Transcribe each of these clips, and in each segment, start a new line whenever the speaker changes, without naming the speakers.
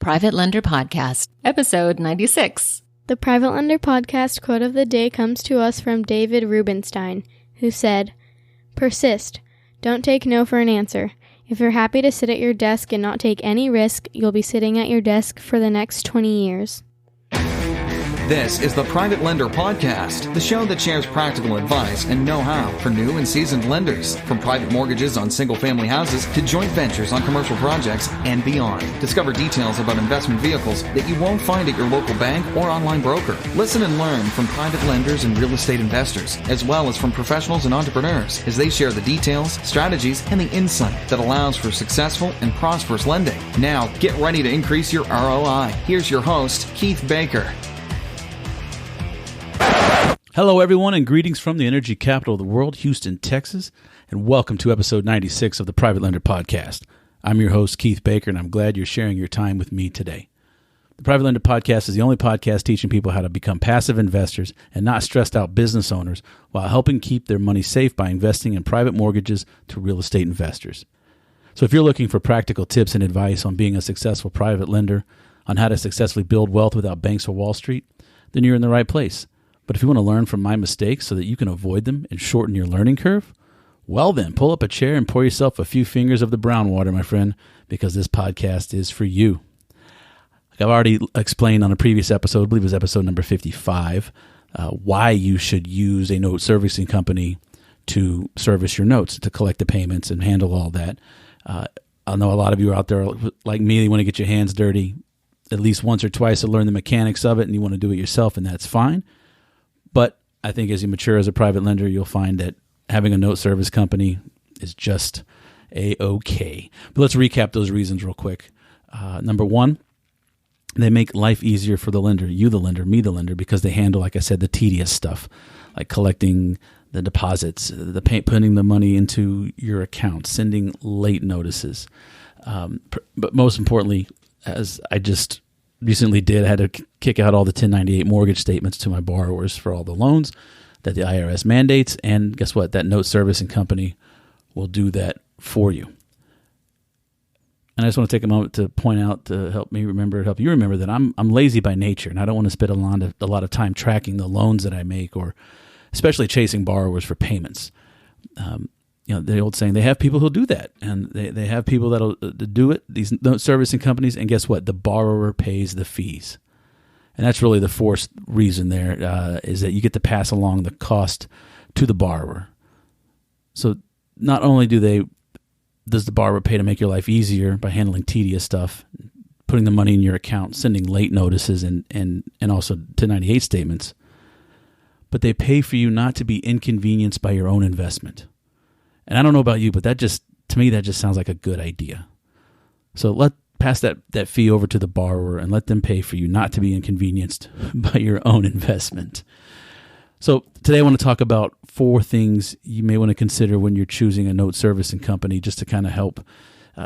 Private Lender Podcast, episode 96.
The Private Lender Podcast quote of the day comes to us from David Rubenstein, who said, "Persist. Don't take no for an answer. If you're happy to sit at your desk and not take any risk, you'll be sitting at your desk for the next 20 years.
This is the Private Lender Podcast, the show that shares practical advice and know-how for new and seasoned lenders, from private mortgages on single-family houses to joint ventures on commercial projects and beyond. Discover details about investment vehicles that you won't find at your local bank or online broker. Listen and learn from private lenders and real estate investors, as well as from professionals and entrepreneurs, as they share the details, strategies, and the insight that allows for successful and prosperous lending. Now, get ready to increase your ROI. Here's your host, Keith Baker.
Hello, everyone, and greetings from the energy capital of the world, Houston, Texas, and welcome to episode 96 of the Private Lender Podcast. I'm your host, Keith Baker, and I'm glad you're sharing your time with me today. The Private Lender Podcast is the only podcast teaching people how to become passive investors and not stressed out business owners while helping keep their money safe by investing in private mortgages to real estate investors. So if you're looking for practical tips and advice on being a successful private lender, on how to successfully build wealth without banks or Wall Street, then you're in the right place. But if you want to learn from my mistakes so that you can avoid them and shorten your learning curve, well then, pull up a chair and pour yourself a few fingers of the brown water, my friend, because this podcast is for you. Like I've already explained on a previous episode, I believe it was episode number 55, why you should use a note servicing company to service your notes, to collect the payments and handle all that. I know a lot of you out there like me, they want to get your hands dirty at least once or twice to learn the mechanics of it, and you want to do it yourself, and that's fine. But I think as you mature as a private lender, you'll find that having a note service company is just A-okay. But let's recap those reasons real quick. Number one, they make life easier for the lender, you the lender, me the lender, because they handle, like I said, the tedious stuff, like collecting the deposits, putting the money into your account, sending late notices. But most importantly, as I just recently did, I had to kick out all the 1098 mortgage statements to my borrowers for all the loans that the IRS mandates. And guess what? That note servicing company will do that for you. And I just want to take a moment to point out, to help you remember that I'm lazy by nature, and I don't want to spend a lot of time tracking the loans that I make, or especially chasing borrowers for payments. The old saying, they have people who'll do that, and they have people that'll do it, these note servicing companies, and guess what? The borrower pays the fees. And that's really the fourth reason there, is that you get to pass along the cost to the borrower. So not only does the borrower pay to make your life easier by handling tedious stuff, putting the money in your account, sending late notices, and also 1098 statements, but they pay for you not to be inconvenienced by your own investment. And I don't know about you, but to me, that just sounds like a good idea. So pass that fee over to the borrower and let them pay for you not to be inconvenienced by your own investment. So today I want to talk about 4 things you may want to consider when you're choosing a note servicing company, just to kind of help.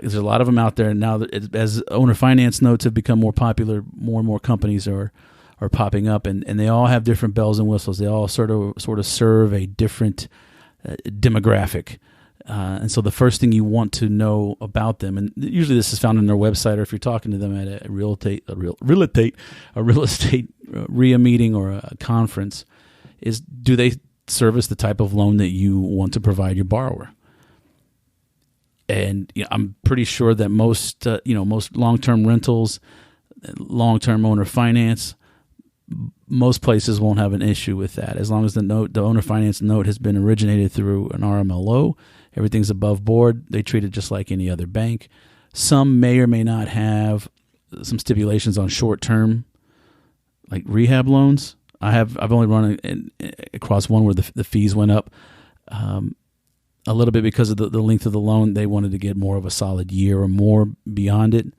There's a lot of them out there now. As owner finance notes have become more popular, more and more companies are popping up, and they all have different bells and whistles. They all sort of serve a different demographic. And so the first thing you want to know about them, and usually this is found on their website, or if you're talking to them at a real estate RIA meeting or a conference, is do they service the type of loan that you want to provide your borrower? And I'm pretty sure that most long-term rentals, long-term owner finance, most places won't have an issue with that. As long as the owner finance note has been originated through an RMLO, everything's above board. They treat it just like any other bank. Some may or may not have some stipulations on short-term, like rehab loans. I've only run across one where the fees went up a little bit because of the length of the loan. They wanted to get more of a solid year or more beyond it.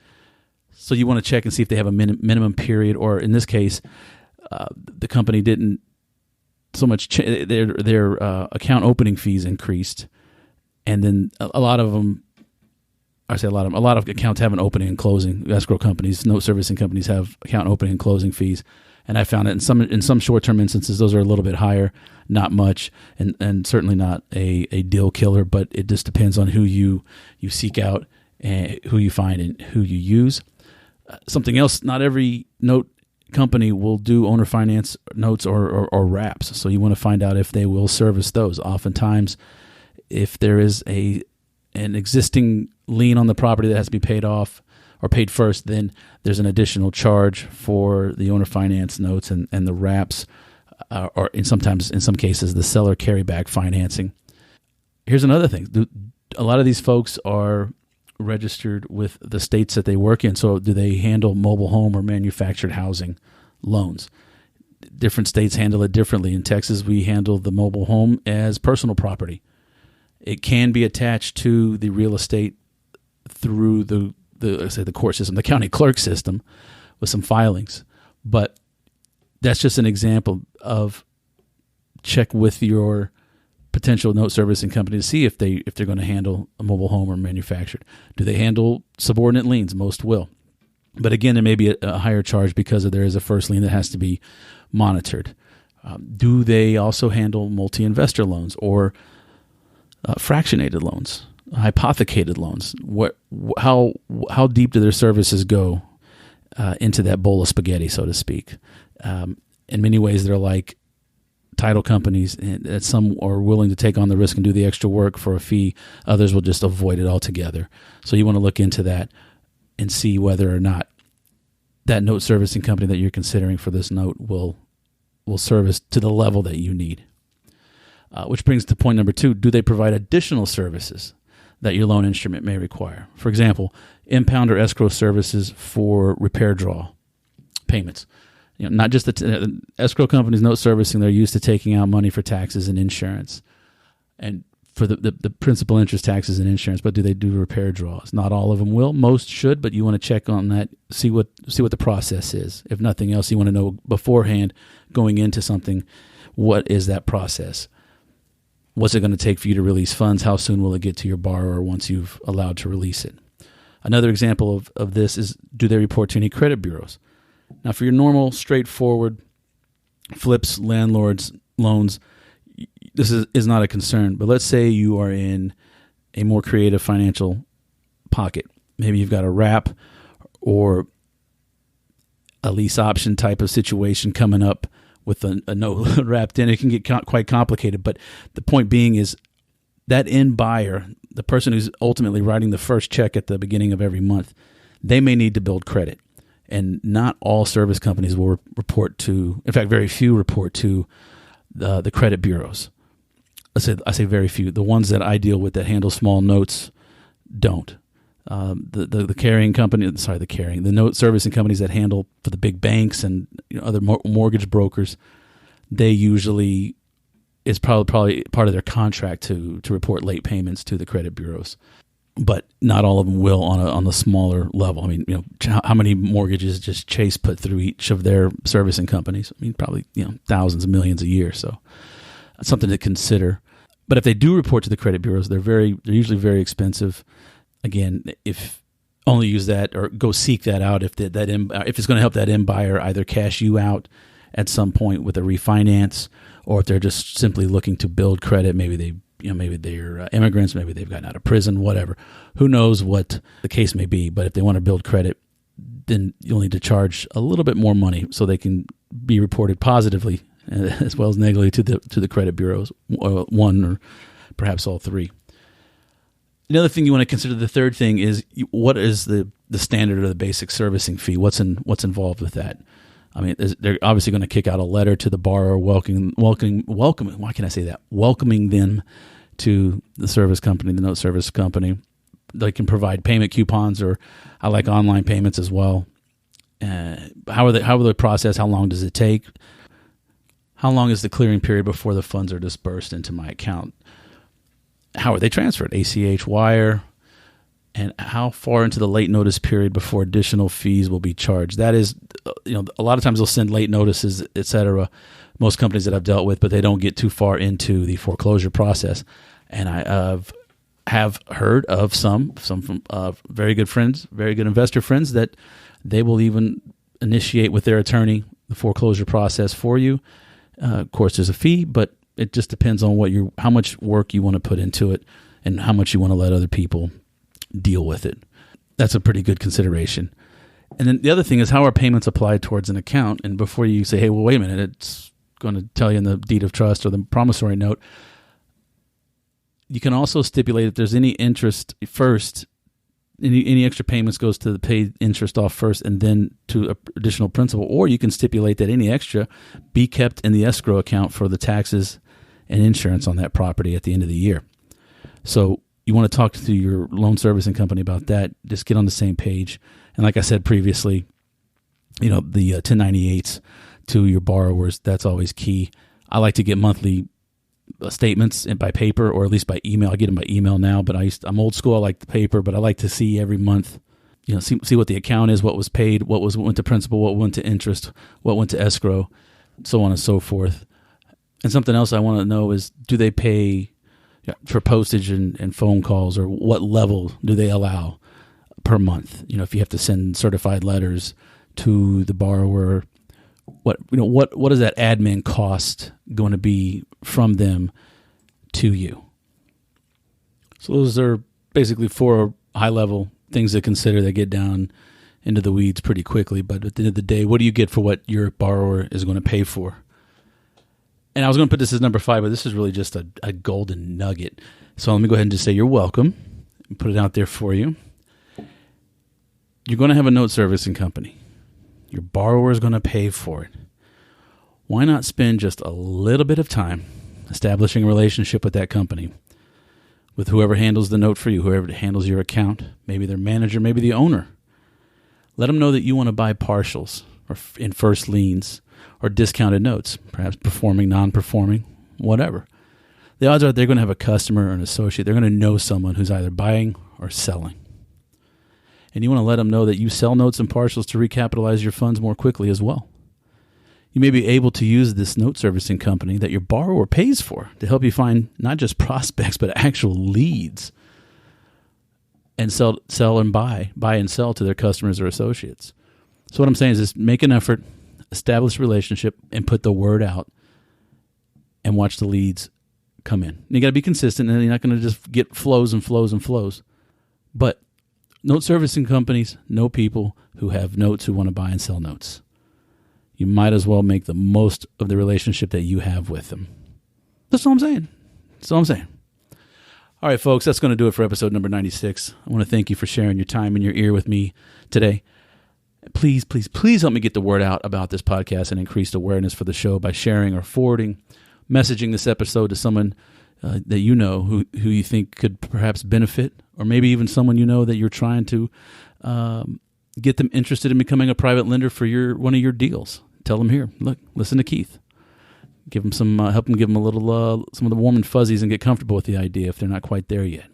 So you want to check and see if they have a minimum period, or in this case, the company didn't so much their account opening fees increased, and then a lot of accounts have an opening and closing. Escrow companies, note servicing companies have account opening and closing fees, and I found that in some short term instances those are a little bit higher, not much, and certainly not a deal killer, but it just depends on who you seek out and who you find and who you use. Something else, not every note company will do owner finance notes or wraps. So you want to find out if they will service those. Oftentimes, if there is an existing lien on the property that has to be paid off or paid first, then there's an additional charge for the owner finance notes and the wraps, or in some cases, the seller carryback financing. Here's another thing. A lot of these folks are registered with the states that they work in. So do they handle mobile home or manufactured housing loans? Different states handle it differently. In Texas, we handle the mobile home as personal property. It can be attached to the real estate through the court system, the county clerk system, with some filings. But that's just an example of check with your potential note servicing company to see if they're going to handle a mobile home or manufactured. Do they handle subordinate liens? Most will. But again, there may be a higher charge because there is a first lien that has to be monitored. Do they also handle multi-investor loans or fractionated loans, hypothecated loans? How deep do their services go into that bowl of spaghetti, so to speak? In many ways, they're like title companies, and some are willing to take on the risk and do the extra work for a fee. Others will just avoid it altogether. So you want to look into that and see whether or not that note servicing company that you're considering for this note will service to the level that you need. Which brings to point number 2. Do they provide additional services that your loan instrument may require? For example, impound or escrow services for repair draw payments. Not just the escrow companies, note servicing, they're used to taking out money for taxes and insurance and for the principal, interest, taxes, and insurance. But do they do repair draws? Not all of them will. Most should, but you want to check on that, see what the process is. If nothing else, you want to know beforehand going into something, what is that process? What's it going to take for you to release funds? How soon will it get to your borrower once you've allowed to release it? Another example of this is, do they report to any credit bureaus? Now, for your normal, straightforward flips, landlords, loans, this is not a concern. But let's say you are in a more creative financial pocket. Maybe you've got a wrap or a lease option type of situation coming up with a note wrapped in. It can get quite complicated. But the point being is that end buyer, the person who's ultimately writing the first check at the beginning of every month, they may need to build credit. And not all service companies will report to, in fact, very few report to the credit bureaus. I say very few. The ones that I deal with that handle small notes don't. The carrying company, the note servicing companies that handle for the big banks and other mortgage brokers, they usually is probably part of their contract to report late payments to the credit bureaus. But not all of them will on the smaller level. I mean, how many mortgages just Chase put through each of their servicing companies? I mean, probably thousands of millions a year. So that's something to consider. But if they do report to the credit bureaus, they're usually very expensive. Again, if only use that or go seek that out if it's going to help that end buyer either cash you out at some point with a refinance, or if they're just simply looking to build credit. Maybe they're immigrants, maybe they've gotten out of prison, whatever. Who knows what the case may be? But if they want to build credit, then you'll need to charge a little bit more money so they can be reported positively as well as negatively to the credit bureaus, one or perhaps all three. Another thing you want to consider, the third thing, is what is the standard or the basic servicing fee? What's involved with that? I mean, they're obviously going to kick out a letter to the borrower welcoming. Why can I say that? Welcoming them to the service company, the note service company. They can provide payment coupons, or I like online payments as well. How will they process? How long does it take? How long is the clearing period before the funds are dispersed into my account? How are they transferred? ACH, wire, and how far into the late notice period before additional fees will be charged? That is, a lot of times they'll send late notices, et cetera, most companies that I've dealt with, but they don't get too far into the foreclosure process. And I have heard of some from very good friends, very good investor friends, that they will even initiate with their attorney the foreclosure process for you. Of course, there's a fee, but it just depends on how much work you want to put into it and how much you want to let other people deal with it. That's a pretty good consideration. And then the other thing is, how are payments applied towards an account? And before you say, hey, well, wait a minute, it's going to tell you in the deed of trust or the promissory note, you can also stipulate if there's any interest first, any extra payments goes to the paid interest off first and then to additional principal, or you can stipulate that any extra be kept in the escrow account for the taxes and insurance on that property at the end of the year. So you want to talk to your loan servicing company about that. Just get on the same page. And like I said previously, the 1098s to your borrowers, that's always key. I like to get monthly statements by paper or at least by email. I get them by email now, but I'm old school. I like the paper, but I like to see every month, see what the account is, what was paid, what went to principal, what went to interest, what went to escrow, so on and so forth. And something else I want to know is, do they pay for postage and phone calls, or what level do they allow per month? If you have to send certified letters to the borrower, what is that admin cost going to be from them to you? So those are basically 4 high-level things to consider that get down into the weeds pretty quickly. But at the end of the day, what do you get for what your borrower is going to pay for? And I was going to put this as number 5, but this is really just a golden nugget. So let me go ahead and just say you're welcome and put it out there for you. You're going to have a note servicing company. Your borrower is going to pay for it. Why not spend just a little bit of time establishing a relationship with that company, with whoever handles the note for you, whoever handles your account, maybe their manager, maybe the owner. Let them know that you want to buy partials or in first liens or discounted notes, perhaps performing, non-performing, whatever. The odds are they're going to have a customer or an associate. They're going to know someone who's either buying or selling. And you want to let them know that you sell notes and partials to recapitalize your funds more quickly as well. You may be able to use this note servicing company that your borrower pays for to help you find not just prospects, but actual leads, and sell and buy and sell to their customers or associates. So what I'm saying is just make an effort, establish a relationship, and put the word out, and watch the leads come in. And you got to be consistent, and you're not going to just get flows and flows and flows. But note servicing companies know people who have notes who want to buy and sell notes. You might as well make the most of the relationship that you have with them. That's all I'm saying. All right, folks, that's going to do it for episode number 96. I want to thank you for sharing your time and your ear with me today. Please, please, please help me get the word out about this podcast and increase awareness for the show by sharing or forwarding, messaging this episode to someone that you know who you think could perhaps benefit, or maybe even someone you know that you're trying to get them interested in becoming a private lender for one of your deals. Tell them, here, look, listen to Keith. Give them some, help them give them a little, some of the warm and fuzzies and get comfortable with the idea if they're not quite there yet.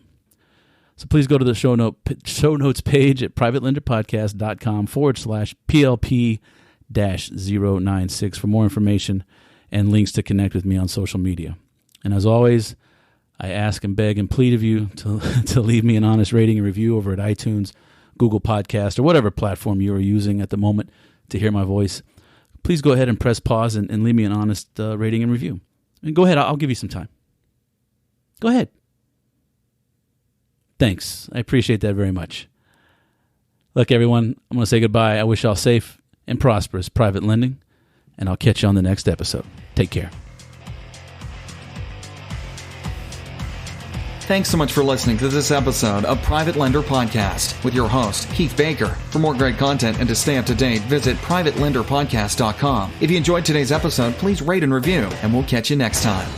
So please go to the show notes page at privatelenderpodcast.com/PLP-096 for more information and links to connect with me on social media. And as always, I ask and beg and plead of you to leave me an honest rating and review over at iTunes, Google Podcast, or whatever platform you are using at the moment to hear my voice. Please go ahead and press pause and leave me an honest rating and review. And go ahead, I'll give you some time. Go ahead. Thanks. I appreciate that very much. Look, everyone, I'm going to say goodbye. I wish y'all safe and prosperous private lending, and I'll catch you on the next episode. Take care.
Thanks so much for listening to this episode of Private Lender Podcast with your host, Keith Baker. For more great content and to stay up to date, visit privatelenderpodcast.com. If you enjoyed today's episode, please rate and review, and we'll catch you next time.